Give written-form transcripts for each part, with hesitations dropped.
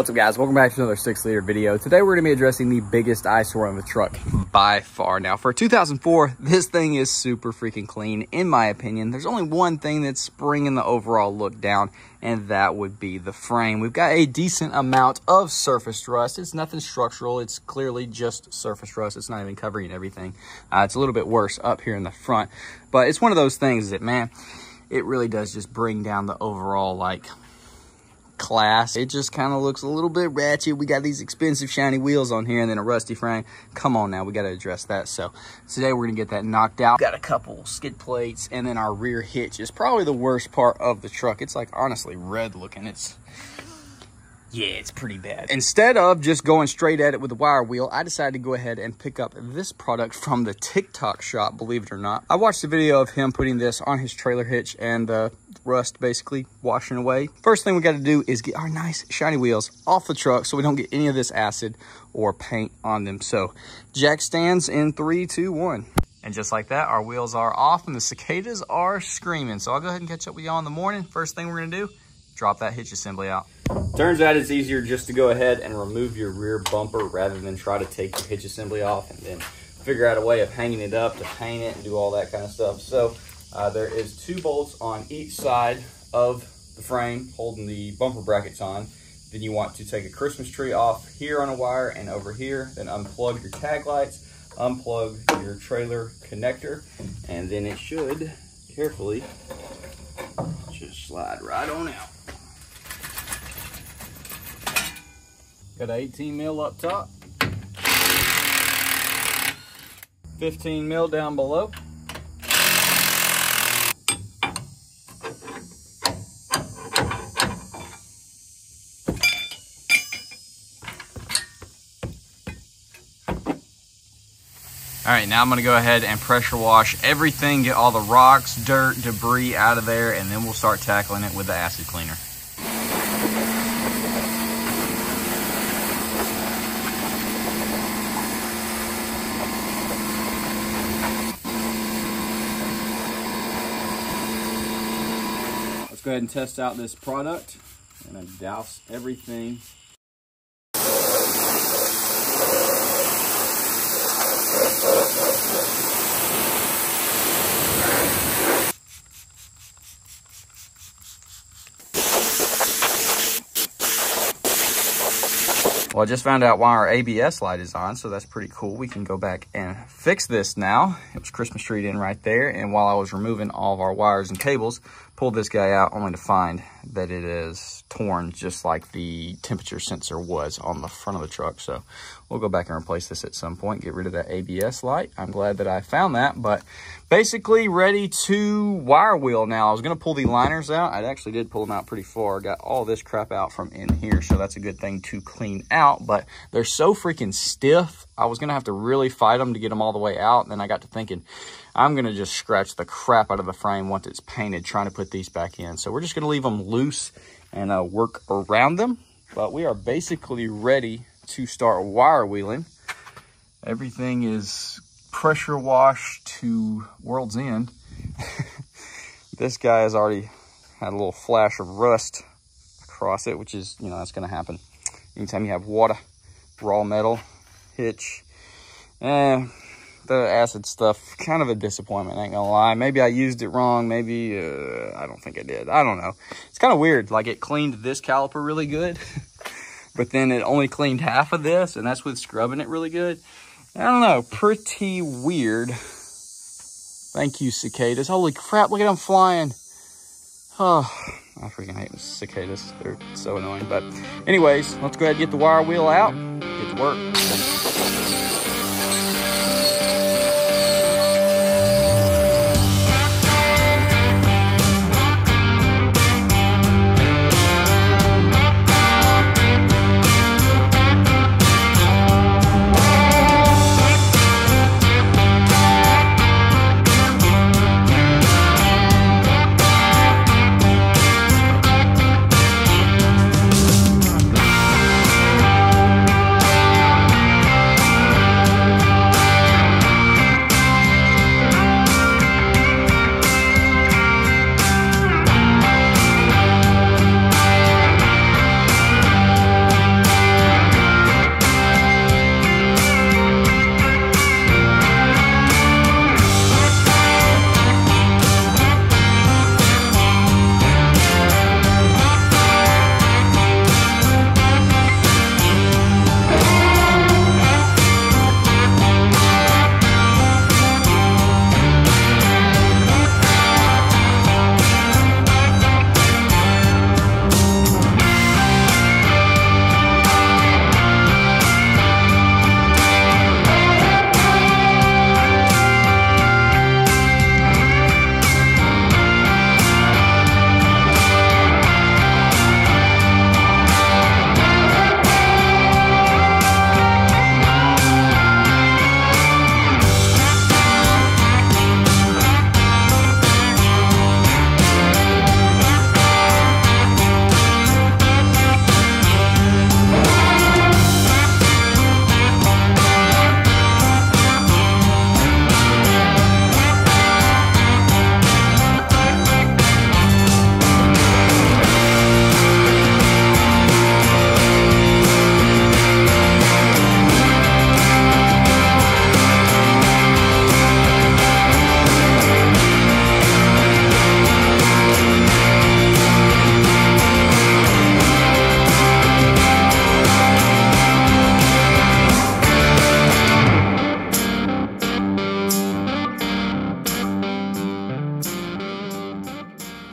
What's up, guys? Welcome back to another 6-liter video. Today we're going to be addressing the biggest eyesore on the truck by far. Now for 2004, this thing is super freaking clean in my opinion. There's only one thing that's bringing the overall look down, and that would be the frame. We've got a decent amount of surface rust. It's nothing structural. It's clearly just surface rust. It's not even covering everything. It's a little bit worse up here in the front, but it's one of those things that, man, it really does just bring down the overall like class. It just kind of looks a little bit ratchet. We got these expensive shiny wheels on here and then a rusty frame. Come on now, we got to address that. So today we're gonna get that knocked out. Got a couple skid plates, and then our rear hitch is probably the worst part of the truck. It's like honestly red looking. It's pretty bad. Instead of just going straight at it with the wire wheel, I decided to go ahead and pick up this product from the TikTok shop, believe it or not. I watched a video of him putting this on his trailer hitch and the rust basically washing away. First thing we got to do is get our nice shiny wheels off the truck so we don't get any of this acid or paint on them. So jack stands in 3, 2, 1. And just like that, our wheels are off and the cicadas are screaming. So I'll go ahead and catch up with y'all in the morning. First thing we're gonna do, drop that hitch assembly out. Turns out it's easier just to go ahead and remove your rear bumper rather than try to take your hitch assembly off and then figure out a way of hanging it up to paint it and do all that kind of stuff. So there is 2 bolts on each side of the frame holding the bumper brackets on. Then you want to take a Christmas tree off here on a wire and over here, then unplug your tag lights, unplug your trailer connector, and then it should carefully just slide right on out. Got an 18 mil up top, 15 mil down below. All right, now I'm gonna go ahead and pressure wash everything, get all the rocks, dirt, debris out of there, and then we'll start tackling it with the acid cleaner. Let's go ahead and test out this product. I'm gonna douse everything. Well, I just found out why our ABS light is on, so that's pretty cool. We can go back and fix this now. It was Christmas treed in right there, and while I was removing all of our wires and cables, pulled this guy out only to find that it is torn just like the temperature sensor was on the front of the truck. So we'll go back and replace this at some point, get rid of that ABS light. I'm glad that I found that, but basically ready to wire wheel now. I was gonna pull the liners out. I actually did pull them out pretty far. Got all this crap out from in here, so that's a good thing to clean out, but they're so freaking stiff. I was gonna have to really fight them to get them all the way out. And then I got to thinking, I'm gonna just scratch the crap out of the frame once it's painted, trying to put these back in. So we're just gonna leave them loose and work around them. But we are basically ready to start wire wheeling. Everything is pressure washed to world's end. This guy has already had a little flash of rust across it, which is, that's gonna happen anytime you have water, raw metal, hitch. The acid stuff, kind of a disappointment, I ain't gonna lie. Maybe I used it wrong, maybe, I don't think I did. I don't know. It's kind of weird, like it cleaned this caliper really good, but then it only cleaned half of this, and that's with scrubbing it really good. I don't know, pretty weird. Thank you, cicadas. Holy crap, look at them flying. Oh, I freaking hate cicadas. They're so annoying. But anyways, let's go ahead and get the wire wheel out, get to work.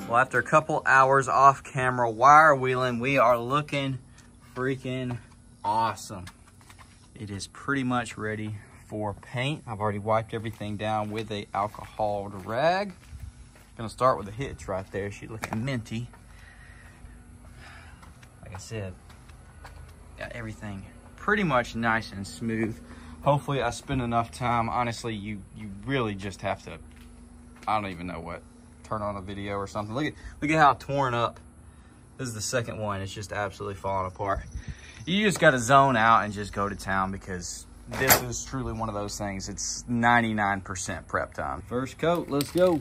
Well, after a couple hours off camera wire wheeling, we are looking freaking awesome. It is pretty much ready for paint. I've already wiped everything down with a alcohol rag. Gonna start with the hitch right there. She's looking minty. Like I said, got everything pretty much nice and smooth. Hopefully I spend enough time. Honestly, you really just have to, I don't even know what, turn on a video or something. Look at how torn up. This is the second one. It's just absolutely falling apart. You just got to zone out and just go to town, because this is truly one of those things. It's 99% prep time. First coat, let's go.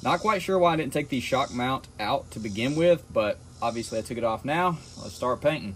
Not quite sure why I didn't take the shock mount out to begin with, but obviously I took it off now. Let's start painting.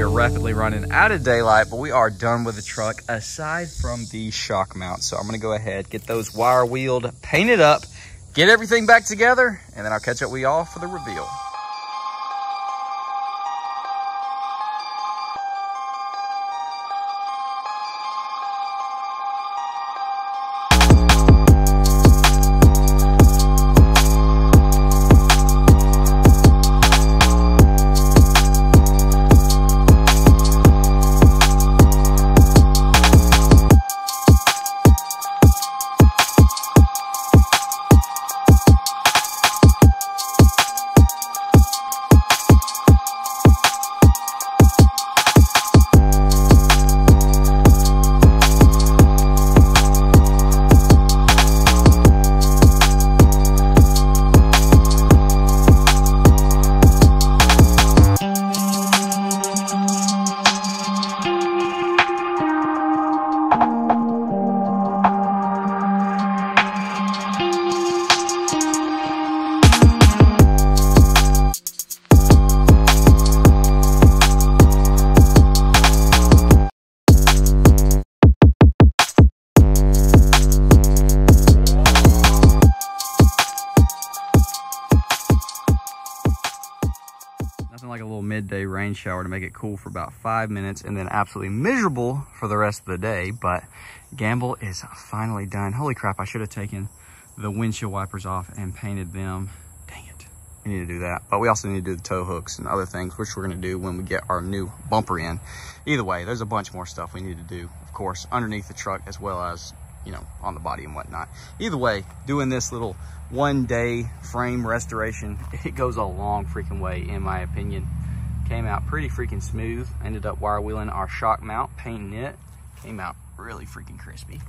Rapidly running out of daylight, but we are done with the truck aside from the shock mount. So I'm gonna go ahead, get those wire wheeled, painted up, get everything back together, and then I'll catch up with y'all for the reveal. Nothing like a little midday rain shower to make it cool for about 5 minutes and then absolutely miserable for the rest of the day. But Gamble is finally done. Holy crap, I should have taken the windshield wipers off and painted them. Dang it, we need to do that. But we also need to do the tow hooks and other things, which we're gonna do when we get our new bumper in. Either way, there's a bunch more stuff we need to do, of course, underneath the truck as well as, you know, on the body and whatnot. Either way, doing this little 1 day frame restoration, it goes a long freaking way in my opinion. Came out pretty freaking smooth. Ended up wire wheeling our shock mount, painting it. Came out really freaking crispy.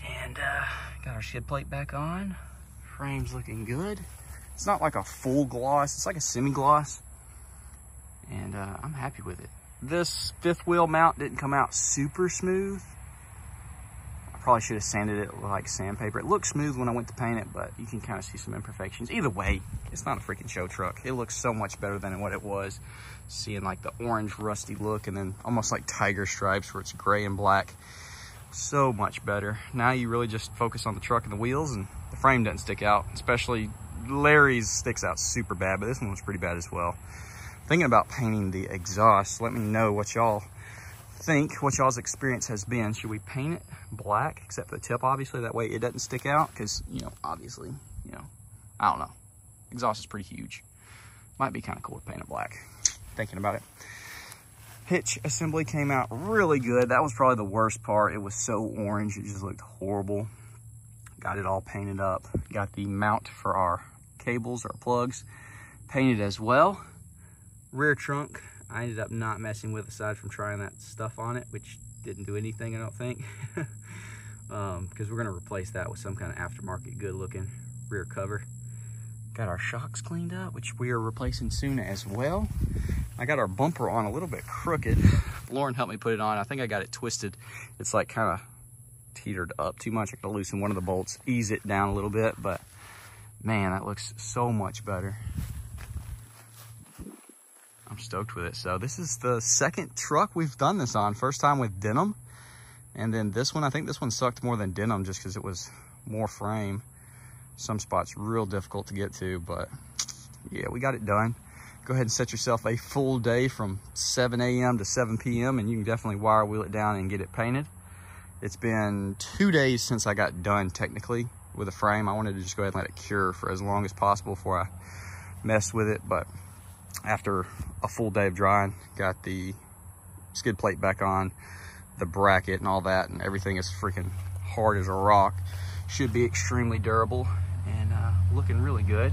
And got our skid plate back on. Frame's looking good. It's not like a full gloss, it's like a semi-gloss. And I'm happy with it. This fifth wheel mount didn't come out super smooth. I probably should have sanded it with like sandpaper. It looked smooth when I went to paint it, but you can kind of see some imperfections. Either way, it's not a freaking show truck. It looks so much better than what it was. Seeing like the orange rusty look and then almost like tiger stripes where it's gray and black. So much better. Now you really just focus on the truck and the wheels, and the frame doesn't stick out. Especially Larry's sticks out super bad, but this one was pretty bad as well. Thinking about painting the exhaust. Let me know what y'all think, what y'all's experience has been. Should we paint it black, except for the tip, obviously, that way it doesn't stick out? Because, you know, obviously, you know, I don't know. Exhaust is pretty huge. Might be kind of cool to paint it black. Thinking about it. Hitch assembly came out really good. That was probably the worst part. It was so orange, it just looked horrible. Got it all painted up. Got the mount for our cables, our plugs, painted as well. Rear trunk, I ended up not messing with aside from trying that stuff on it, which didn't do anything, I don't think. Because we're gonna replace that with some kind of aftermarket good looking rear cover. Got our shocks cleaned up, which we are replacing soon as well. I got our bumper on a little bit crooked. Lauren helped me put it on. I think I got it twisted. It's like kind of teetered up too much. I gotta loosen one of the bolts, ease it down a little bit, but man, that looks so much better. I'm stoked with it. So this is the second truck we've done this on. First time with denim. And then this one, I think this one sucked more than denim just because it was more frame. Some spots real difficult to get to, but yeah, we got it done. Go ahead and set yourself a full day from 7 a.m. to 7 p.m. and you can definitely wire wheel it down and get it painted. It's been 2 days since I got done technically with a frame. I wanted to just go ahead and let it cure for as long as possible before I messed with it, but after a full day of drying, got the skid plate back on, the bracket and all that, and everything is freaking hard as a rock. Should be extremely durable and looking really good.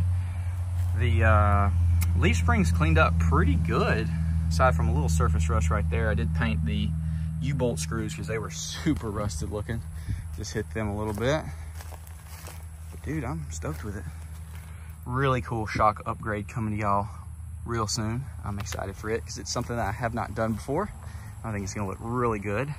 The leaf springs cleaned up pretty good, aside from a little surface rust right there. I did paint the U-bolt screws because they were super rusted looking. Just hit them a little bit. But dude, I'm stoked with it. Really cool shock upgrade coming to y'all real soon. I'm excited for it because it's something that I have not done before. I think it's gonna look really good.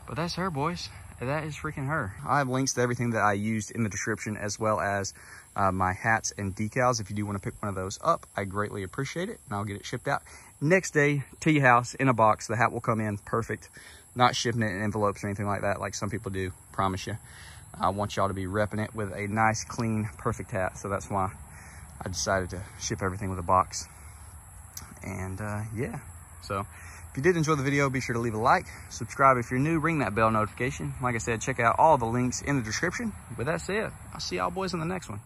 But that's her, boys. That is freaking her. I have links to everything that I used in the description, as well as my hats and decals. If you do want to pick one of those up, I greatly appreciate it, and I'll get it shipped out next day to your house in a box. The hat will come in perfect. Not shipping it in envelopes or anything like that, like some people do, promise you. I want y'all to be repping it with a nice, clean, perfect hat. So that's why I decided to ship everything with a box. And yeah, so if you did enjoy the video, be sure to leave a like, subscribe if you're new, ring that bell notification. Like I said, check out all the links in the description. With that said, I'll see y'all boys in the next one.